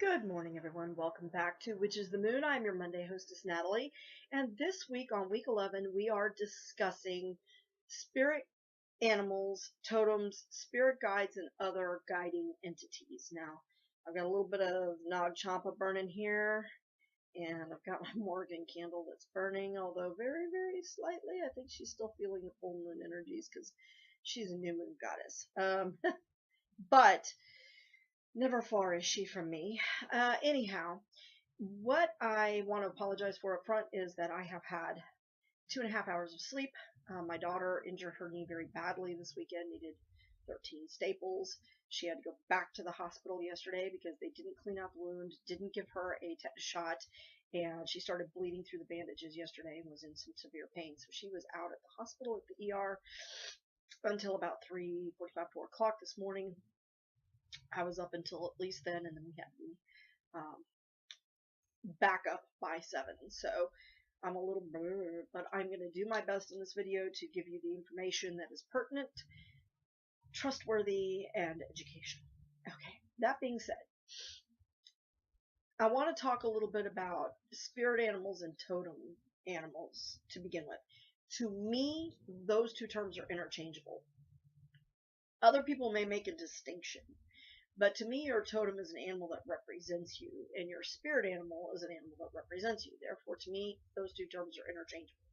Good morning, everyone. Welcome back to Which is the Moon. I'm your Monday hostess, Natalie. And this week, on week 11, we are discussing spirit animals, totems, spirit guides, and other guiding entities. Now, I've got a little bit of Nag Champa burning here, and I've got my Morgan candle that's burning, although very, very slightly. I think she's still feeling the full moon energies because she's a new moon goddess. But never far is she from me. Anyhow, what I want to apologize for up front is that I have had 2.5 hours of sleep. My daughter injured her knee very badly this weekend, needed 13 staples. She had to go back to the hospital yesterday because they didn't clean out the wound, didn't give her a tetanus shot, and she started bleeding through the bandages yesterday and was in some severe pain. So she was out at the hospital at the ER until about 3:45, 4 o'clock this morning. I was up until at least then, and then we had the backup by 7. So I'm a little blurred, but I'm going to do my best in this video to give you the information that is pertinent, trustworthy, and educational. Okay, that being said, I want to talk a little bit about spirit animals and totem animals to begin with. To me, those two terms are interchangeable. Other people may make a distinction. But to me, your totem is an animal that represents you, and your spirit animal is an animal that represents you. Therefore, to me, those two terms are interchangeable.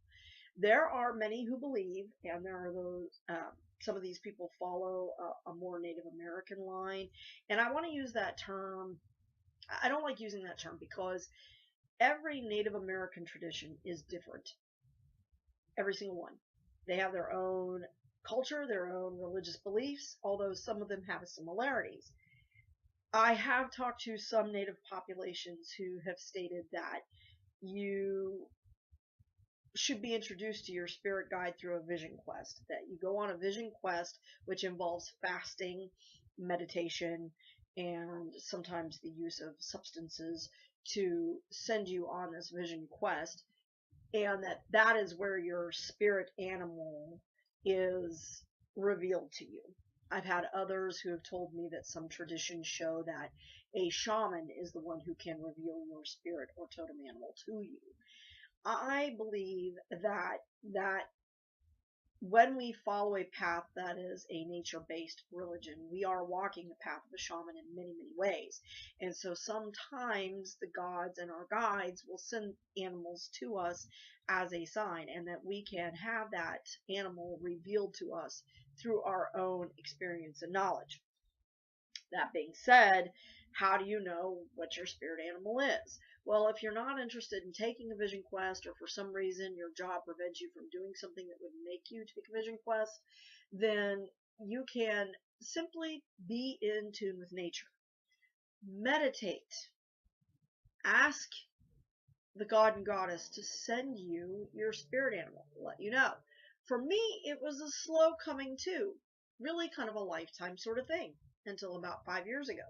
There are many who believe, and there are those, some of these people follow a more Native American line, and I want to use that term. I don't like using that term because every Native American tradition is different. Every single one. They have their own culture, their own religious beliefs, although some of them have similarities. I have talked to some native populations who have stated that you should be introduced to your spirit guide through a vision quest, that you go on a vision quest which involves fasting, meditation, and sometimes the use of substances to send you on this vision quest, and that is where your spirit animal is revealed to you. I've had others who have told me that some traditions show that a shaman is the one who can reveal your spirit or totem animal to you. I believe that when we follow a path that is a nature-based religion, we are walking the path of a shaman in many, many ways. And so sometimes the gods and our guides will send animals to us as a sign, and that we can have that animal revealed to us through our own experience and knowledge. That being said, how do you know what your spirit animal is? Well, if you're not interested in taking a vision quest, or for some reason your job prevents you from doing something that would make you take a vision quest, then you can simply be in tune with nature. Meditate. Ask the god and goddess to send you your spirit animal, let you know. For me, it was a slow coming to, really kind of a lifetime sort of thing, until about 5 years ago.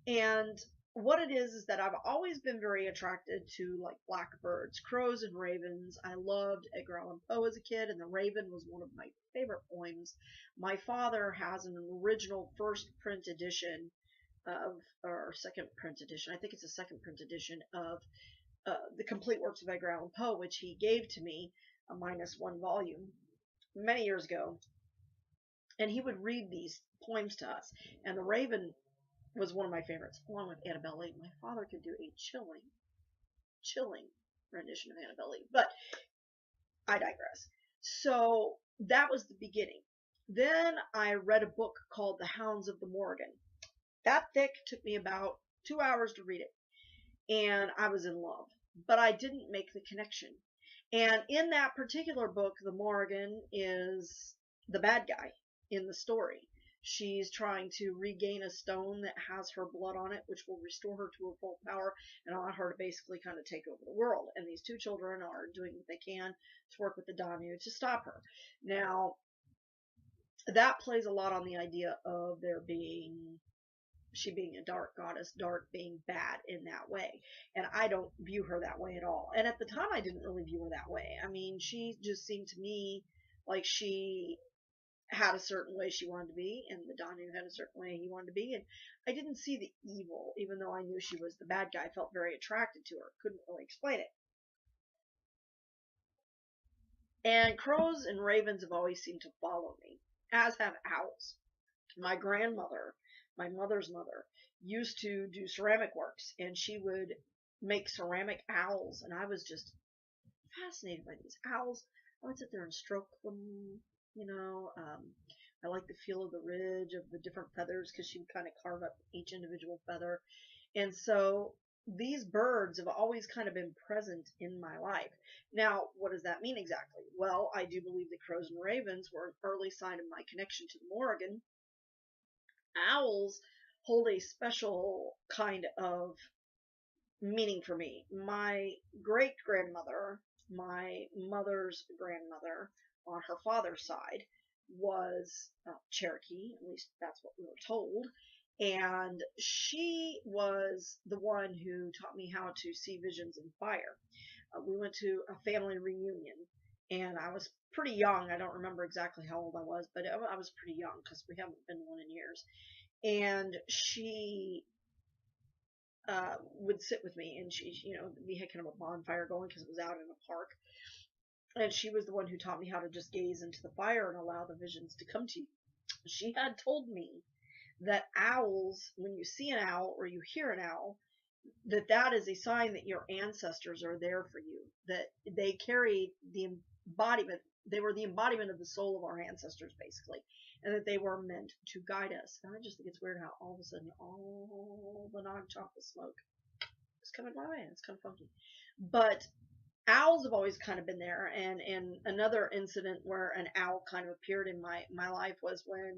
And what it is that I've always been very attracted to, like, blackbirds, crows, and ravens. I loved Edgar Allan Poe as a kid, and The Raven was one of my favorite poems. My father has an original first print edition of, or second print edition, I think it's a second print edition of the complete works of Edgar Allan Poe, which he gave to me, a -1 volume, many years ago. And he would read these poems to us. And The Raven was one of my favorites, along with Annabelle Lee. My father could do a chilling rendition of Annabelle Lee. But I digress. So that was the beginning. Then I read a book called The Hounds of the Morgan. That thick, took me about 2 hours to read it. And I was in love. But I didn't make the connection. And in that particular book, the Morgan is the bad guy in the story. She's trying to regain a stone that has her blood on it, which will restore her to her full power and allow her to basically kind of take over the world. And these two children are doing what they can to work with the daimyo to stop her. Now, that plays a lot on the idea of she being a dark goddess, dark being bad in that way. And I don't view her that way at all. And at the time, I didn't really view her that way. I mean, she just seemed to me like she had a certain way she wanted to be, and the Danu had a certain way he wanted to be, and I didn't see the evil, even though I knew she was the bad guy. I felt very attracted to her. Couldn't really explain it. And crows and ravens have always seemed to follow me, as have owls. My grandmother, my mother's mother, used to do ceramic works, and she would make ceramic owls, and I was just fascinated by these owls. I would sit there and stroke them, you know. I like the feel of the ridge of the different feathers because she would kind of carve up each individual feather. And so these birds have always kind of been present in my life. Now, what does that mean exactly? Well, I do believe that crows and ravens were an early sign of my connection to the Morrigan. Owls hold a special kind of meaning for me. My great grandmother, my mother's grandmother on her father's side, was Cherokee, at least that's what we were told. And she was the one who taught me how to see visions in fire. We went to a family reunion, and I was pretty young. I don't remember exactly how old I was, but I was pretty young because we haven't been to one in years. And she would sit with me, and she, you know, we had kind of a bonfire going because it was out in a park. And she was the one who taught me how to just gaze into the fire and allow the visions to come to you. She had told me that owls, when you see an owl or you hear an owl, that is a sign that your ancestors are there for you, that they carried the embodiment, they were the embodiment of the soul of our ancestors, basically, and that they were meant to guide us. And I just think it's weird how all of a sudden all the non-chocolate smoke is coming my way. It's kind of funky. But owls have always kind of been there, and another incident where an owl kind of appeared in my life was when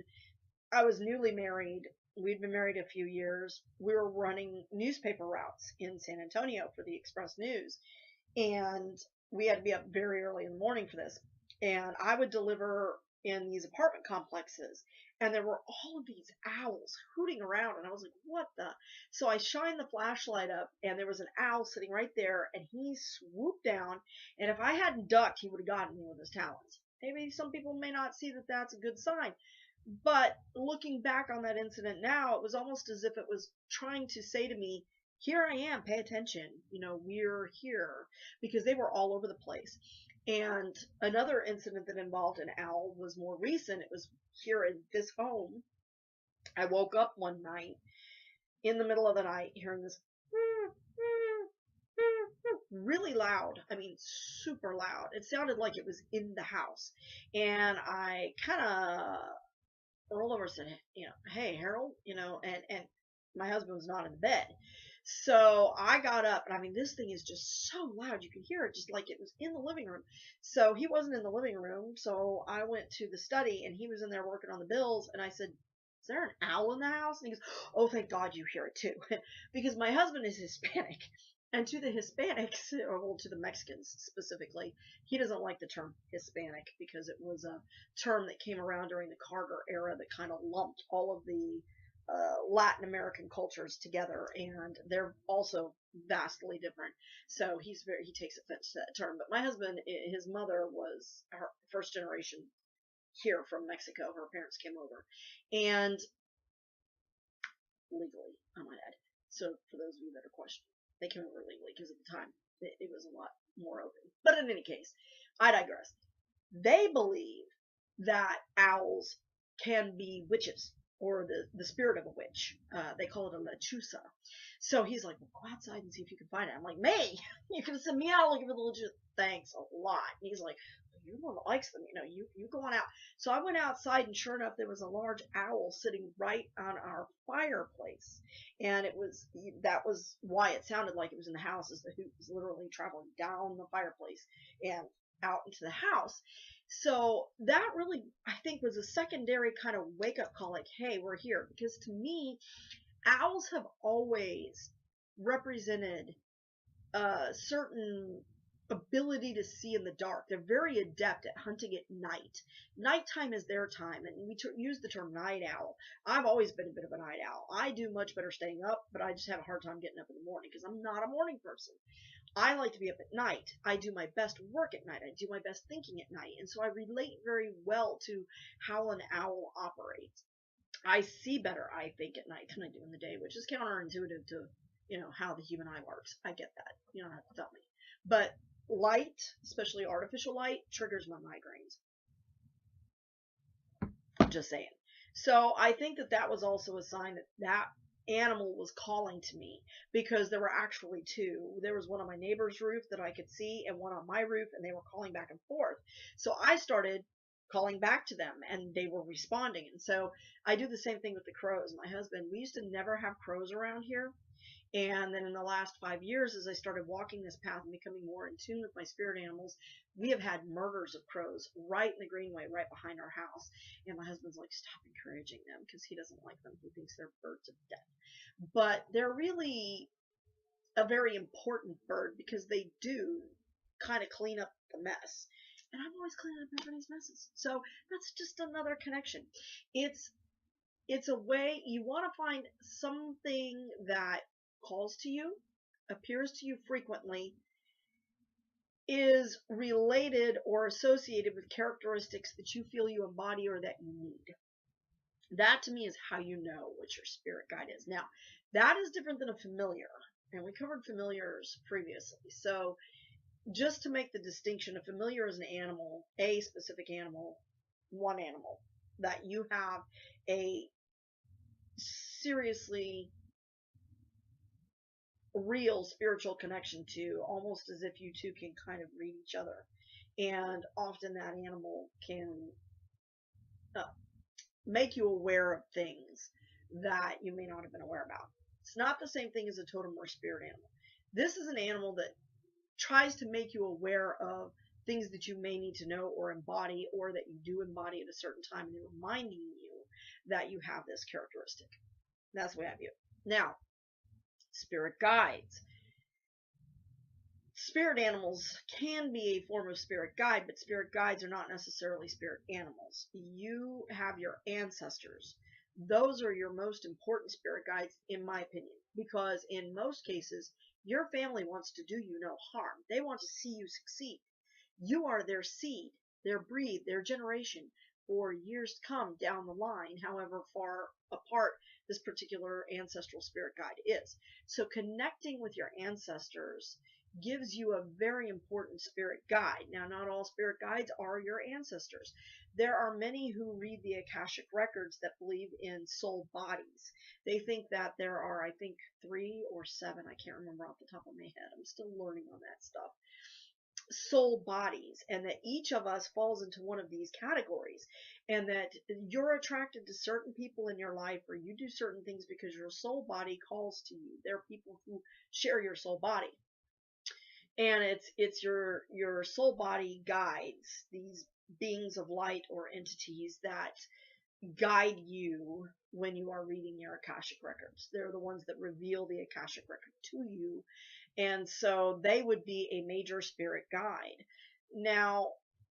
I was newly married. We'd been married a few years. We were running newspaper routes in San Antonio for the Express News, and we had to be up very early in the morning for this. And I would deliver in these apartment complexes, and there were all of these owls hooting around, and I was like, what the? So I shined the flashlight up, and there was an owl sitting right there, and he swooped down, and if I hadn't ducked, he would have gotten me with his talons. Maybe some people may not see that that's a good sign, but looking back on that incident now, it was almost as if it was trying to say to me, here I am, pay attention, you know, we're here, because they were all over the place. And another incident that involved an owl was more recent. It was here in this home. I woke up one night in the middle of the night hearing this really loud. I mean, super loud. It sounded like it was in the house. And I kind of rolled over and said, you know, hey, Harold, you know, and my husband was not in the bed. So I got up, and I mean, this thing is just so loud. You could hear it just like it was in the living room. So he wasn't in the living room. So I went to the study, and he was in there working on the bills. And I said, is there an owl in the house? And he goes, oh, thank God you hear it too. Because my husband is Hispanic. And to the Hispanics, or well, to the Mexicans specifically, he doesn't like the term Hispanic because it was a term that came around during the Carter era that kind of lumped all of the Latin American cultures together, and they're also vastly different. So he takes offense to that term. But my husband, his mother was her first generation here from Mexico. Her parents came over, and legally, I might add. So for those of you that are questioning, they came over legally because at the time it was a lot more open. But in any case, I digress. They believe that owls can be witches, or the spirit of a witch. They call it a lechuza. So he's like, well, go outside and see if you can find it. I'm like, May, you can send me out looking for the lechuza. Thanks a lot. And he's like, you're the one that likes them, you know, you go on out. So I went outside, and sure enough, there was a large owl sitting right on our fireplace. And that was why it sounded like it was in the house, as the hoot was literally traveling down the fireplace and out into the house. So that really, I think, was a secondary kind of wake-up call, like, hey, we're here. Because to me, owls have always represented a certain ability to see in the dark. They're very adept at hunting at night. Nighttime is their time, and we use the term night owl. I've always been a bit of a night owl. I do much better staying up, but I just have a hard time getting up in the morning because I'm not a morning person. I like to be up at night. I do my best work at night. I do my best thinking at night. And so I relate very well to how an owl operates. I see better, I think, at night than I do in the day, which is counterintuitive to, how the human eye works. I get that. You don't have to tell me. But light, especially artificial light, triggers my migraines. Just saying. So I think that was also a sign that animal was calling to me, because there were actually two. There was one on my neighbor's roof that I could see and one on my roof, and they were calling back and forth. So I started calling back to them, and they were responding. And so I do the same thing with the crows. My husband, we used to never have crows around here. And then in the last 5 years, as I started walking this path and becoming more in tune with my spirit animals, we have had murders of crows right in the greenway, right behind our house. And my husband's like, stop encouraging them, because he doesn't like them. He thinks they're birds of death. But they're really a very important bird, because they do kind of clean up the mess. And I'm always cleaning up everybody's messes. So that's just another connection. It's a way you want to find something that calls to you, appears to you frequently, is related or associated with characteristics that you feel you embody or that you need. That to me is how you know what your spirit guide is. Now, that is different than a familiar, and we covered familiars previously. So just to make the distinction, a familiar is an animal, a specific animal, one animal that you have a seriously real spiritual connection to, almost as if you two can kind of read each other. And often that animal can make you aware of things that you may not have been aware about. It's not the same thing as a totem or spirit animal. This is an animal that tries to make you aware of things that you may need to know or embody, or that you do embody at a certain time, and reminding you that you have this characteristic. That's the way I view it. Now, spirit guides. Spirit animals can be a form of spirit guide, but spirit guides are not necessarily spirit animals. You have your ancestors. Those are your most important spirit guides, in my opinion, because in most cases, your family wants to do you no harm. They want to see you succeed. You are their seed, their breed, their generation for years to come down the line, however far apart this particular ancestral spirit guide is. So connecting with your ancestors gives you a very important spirit guide. Now, not all spirit guides are your ancestors. There are many who read the Akashic records that believe in soul bodies. They think that there are, I think, 3 or 7, I can't remember off the top of my head. I'm still learning on that stuff. Soul bodies, and that each of us falls into one of these categories, and that you're attracted to certain people in your life, or you do certain things because your soul body calls to you. There are people who share your soul body, and it's your soul body guides, these beings of light or entities that guide you when you are reading your Akashic records. They're the ones that reveal the Akashic record to you, and so they would be a major spirit guide. Now,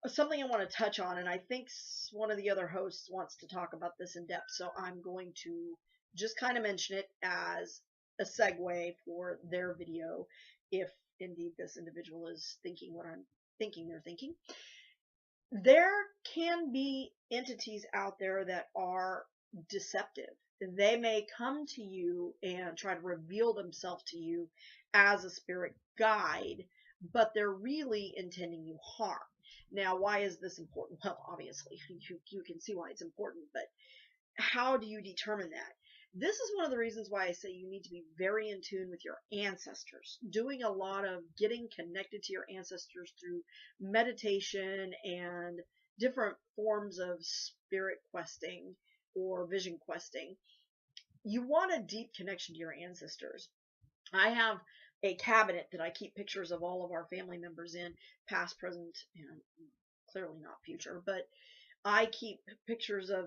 something I want to touch on, and I think one of the other hosts wants to talk about this in depth, so I'm going to just kind of mention it as a segue for their video, if indeed this individual is thinking what I'm thinking they're thinking. There can be entities out there that are deceptive. They may come to you and try to reveal themselves to you as a spirit guide, but they're really intending you harm. Now, why is this important? Well, obviously, you can see why it's important, but how do you determine that? This is one of the reasons why I say you need to be very in tune with your ancestors, doing a lot of getting connected to your ancestors through meditation and different forms of spirit questing or vision questing. You want a deep connection to your ancestors. I have a cabinet that I keep pictures of all of our family members in, past, present, and clearly not future, but I keep pictures of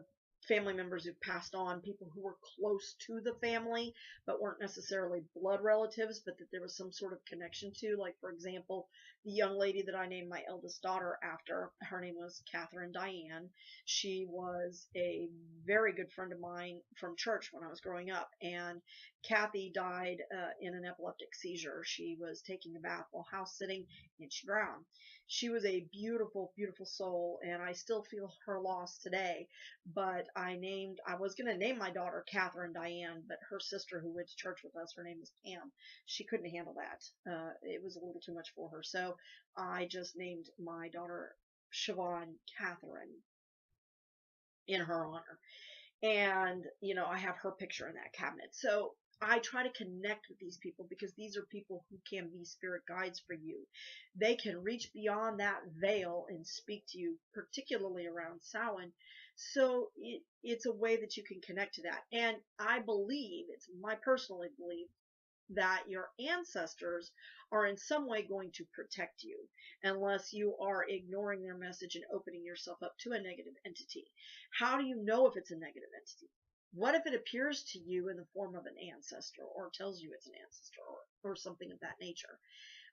family members who passed on, people who were close to the family but weren't necessarily blood relatives, but that there was some sort of connection to. Like, for example, the young lady that I named my eldest daughter after, her name was Catherine Diane. She was a very good friend of mine from church when I was growing up, and Kathy died in an epileptic seizure. She was taking a bath while house sitting, and she drowned. She was a beautiful, beautiful soul, and I still feel her loss today. But I was going to name my daughter Catherine Diane, but her sister who went to church with us, her name was Pam. She couldn't handle that. It was a little too much for her. So I just named my daughter Siobhan Catherine in her honor. And, I have her picture in that cabinet. So I try to connect with these people because these are people who can be spirit guides for you. They can reach beyond that veil and speak to you, particularly around Samhain. So it's a way that you can connect to that. And I believe, it's my personal belief, that your ancestors are in some way going to protect you unless you are ignoring their message and opening yourself up to a negative entity. How do you know if it's a negative entity? What if it appears to you in the form of an ancestor or tells you it's an ancestor or something of that nature?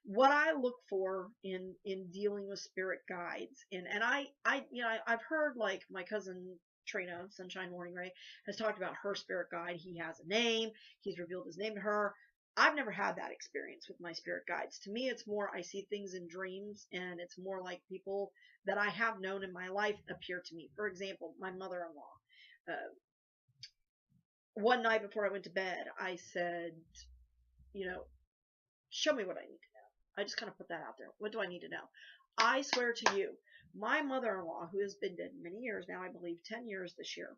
What I look for in dealing with spirit guides, and I've heard, like, my cousin Trina, Sunshine Morning Ray, has talked about her spirit guide. He has a name. He's revealed his name to her. I've never had that experience with my spirit guides. To me, it's more I see things in dreams, and it's more like people that I have known in my life appear to me. For example, my mother-in-law. One night before I went to bed, I said, show me what I need to know. I just kind of put that out there. What do I need to know? I swear to you, my mother-in-law, who has been dead many years now, I believe 10 years this year,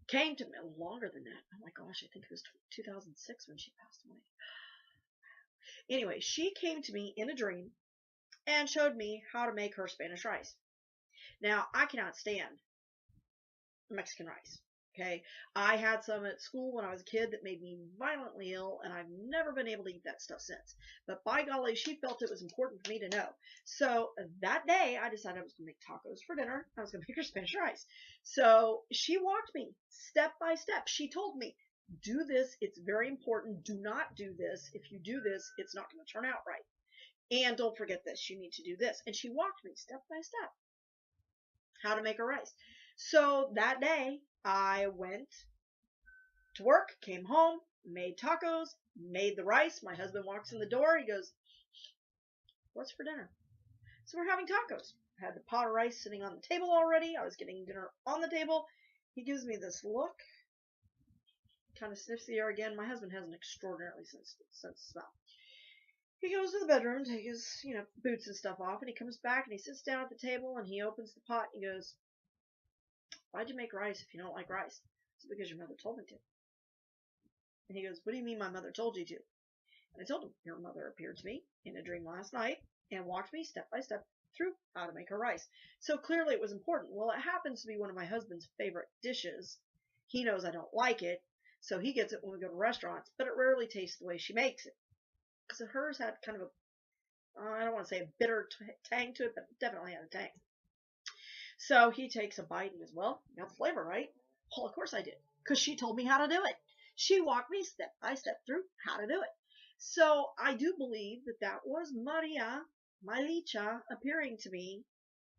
came to me longer than that. Oh my gosh, I think it was 2006 when she passed away. Anyway, she came to me in a dream and showed me how to make her Spanish rice. Now, I cannot stand Mexican rice. Okay, I had some at school when I was a kid that made me violently ill, and I've never been able to eat that stuff since. But by golly, she felt it was important for me to know. So that day, I decided I was going to make tacos for dinner. I was going to make her Spanish rice. So she walked me step by step. She told me, do this. It's very important. Do not do this. If you do this, it's not going to turn out right. And don't forget this. You need to do this. And she walked me step by step how to make her rice. So that day, I went to work, came home, made tacos, made the rice. My husband walks in the door. He goes, what's for dinner? So we're having tacos. I had the pot of rice sitting on the table already. I was getting dinner on the table. He gives me this look, kind of sniffs the air again. My husband has an extraordinarily sense of smell. He goes to the bedroom, take his, boots and stuff off, and he comes back and he sits down at the table and he opens the pot and he goes, why'd you make rice if you don't like rice? It's because your mother told me to. And he goes, what do you mean my mother told you to? And I told him, your mother appeared to me in a dream last night and walked me step by step through how to make her rice. So clearly it was important. Well, it happens to be one of my husband's favorite dishes. He knows I don't like it, so he gets it when we go to restaurants, but it rarely tastes the way she makes it. Because hers had kind of I don't want to say a bitter tang to it, but it definitely had a tang. So he takes a bite and goes, well, you got the flavor, right? Well, of course I did, because she told me how to do it. She walked me step by step through how to do it. So I do believe that was Maria, my licha, appearing to me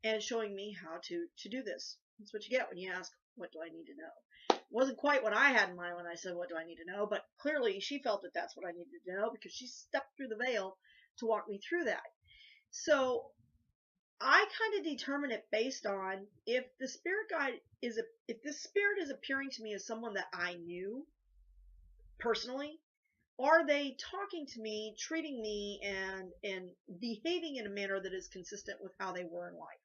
and showing me how to do this. That's what you get when you ask, what do I need to know? It wasn't quite what I had in mind when I said, what do I need to know? But clearly she felt that that's what I needed to know because she stepped through the veil to walk me through that. So I kind of determine it based on if the spirit guide if this spirit is appearing to me as someone that I knew personally, are they talking to me, treating me, and behaving in a manner that is consistent with how they were in life?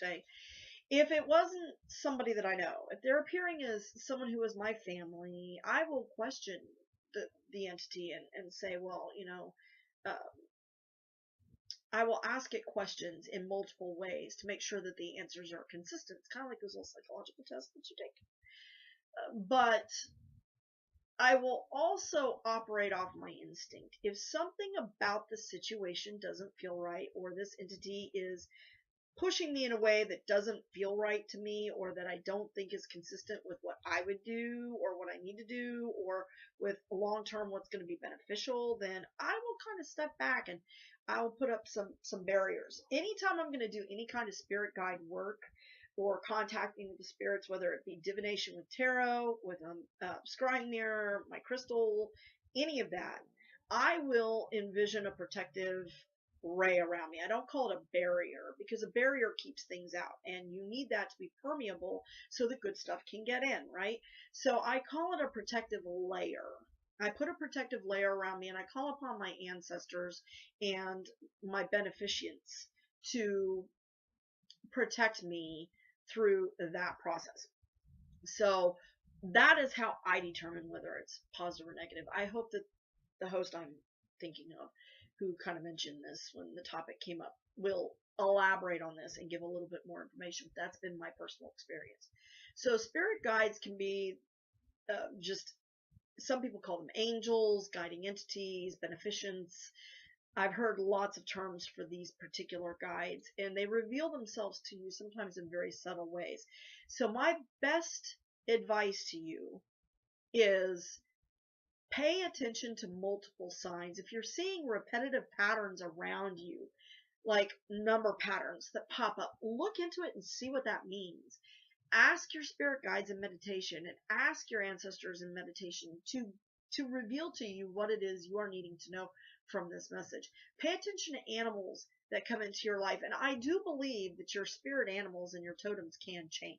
Okay. If it wasn't somebody that I know, if they're appearing as someone who is my family, I will question the entity and say, well, I will ask it questions in multiple ways to make sure that the answers are consistent. It's kind of like those little psychological tests that you take. But I will also operate off my instinct. If something about the situation doesn't feel right, or this entity is pushing me in a way that doesn't feel right to me, or that I don't think is consistent with what I would do or what I need to do, or with long term what's going to be beneficial, then I will kind of step back and I'll put up some barriers. Anytime I'm going to do any kind of spirit guide work or contacting with the spirits, whether it be divination with tarot, with scrying mirror, my crystal, any of that, I will envision a protective ray around me. I don't call it a barrier, because a barrier keeps things out, and you need that to be permeable so the good stuff can get in, right? So I call it a protective layer. I put a protective layer around me, and I call upon my ancestors and my beneficients to protect me through that process. So that is how I determine whether it's positive or negative. I hope that the host I'm thinking of, who kind of mentioned this when the topic came up, will elaborate on this and give a little bit more information. That's been my personal experience. So spirit guides can be just, some people call them angels, guiding entities, beneficents. I've heard lots of terms for these particular guides, and they reveal themselves to you sometimes in very subtle ways. So my best advice to you is pay attention to multiple signs. If you're seeing repetitive patterns around you, like number patterns that pop up, look into it and see what that means. Ask your spirit guides in meditation, and ask your ancestors in meditation to reveal to you what it is you are needing to know from this message. Pay attention to animals that come into your life, and I do believe that your spirit animals and your totems can change.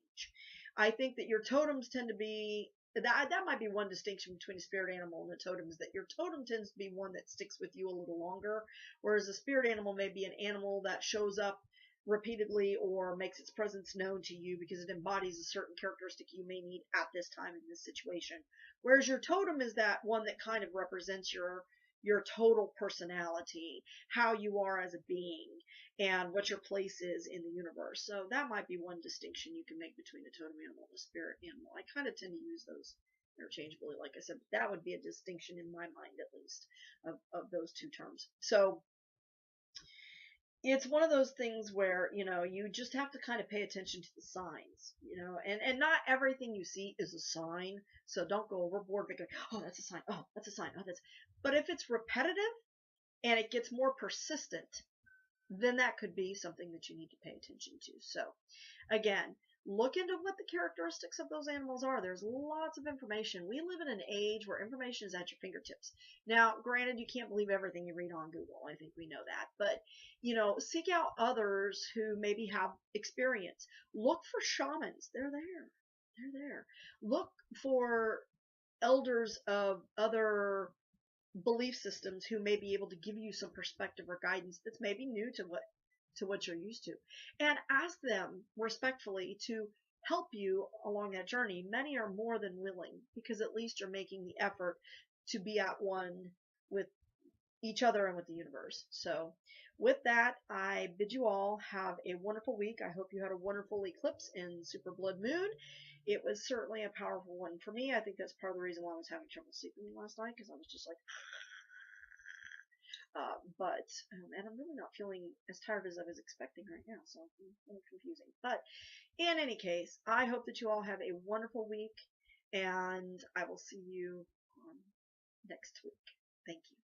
I think that your totems tend to be, that might be one distinction between a spirit animal and a totem, is that your totem tends to be one that sticks with you a little longer, whereas a spirit animal may be an animal that shows up repeatedly or makes its presence known to you because it embodies a certain characteristic you may need at this time in this situation. Whereas your totem is that one that kind of represents your total personality, how you are as a being, and what your place is in the universe. So that might be one distinction you can make between a totem animal and a spirit animal. I kind of tend to use those interchangeably, like I said. That would be a distinction in my mind, at least, of those two terms. So it's one of those things where, you just have to kind of pay attention to the signs, and not everything you see is a sign. So don't go overboard because, oh, that's a sign. Oh, that's a sign. Oh, that's, but if it's repetitive and it gets more persistent, then that could be something that you need to pay attention to. So again, look into what the characteristics of those animals are. There's lots of information. We live in an age where information is at your fingertips. Now, granted, you can't believe everything you read on Google. I think we know that. But, seek out others who maybe have experience. Look for shamans. They're there. They're there. Look for elders of other belief systems who may be able to give you some perspective or guidance that's maybe new to what you're used to, and ask them respectfully to help you along that journey. Many are more than willing, because at least you're making the effort to be at one with each other and with the universe. So with that, I bid you all have a wonderful week. I hope you had a wonderful eclipse in super blood moon. It was certainly a powerful one for me. I think that's part of the reason why I was having trouble sleeping last night, because I was just like, and I'm really not feeling as tired as I was expecting right now, so it's a little confusing. But in any case, I hope that you all have a wonderful week, and I will see you next week. Thank you.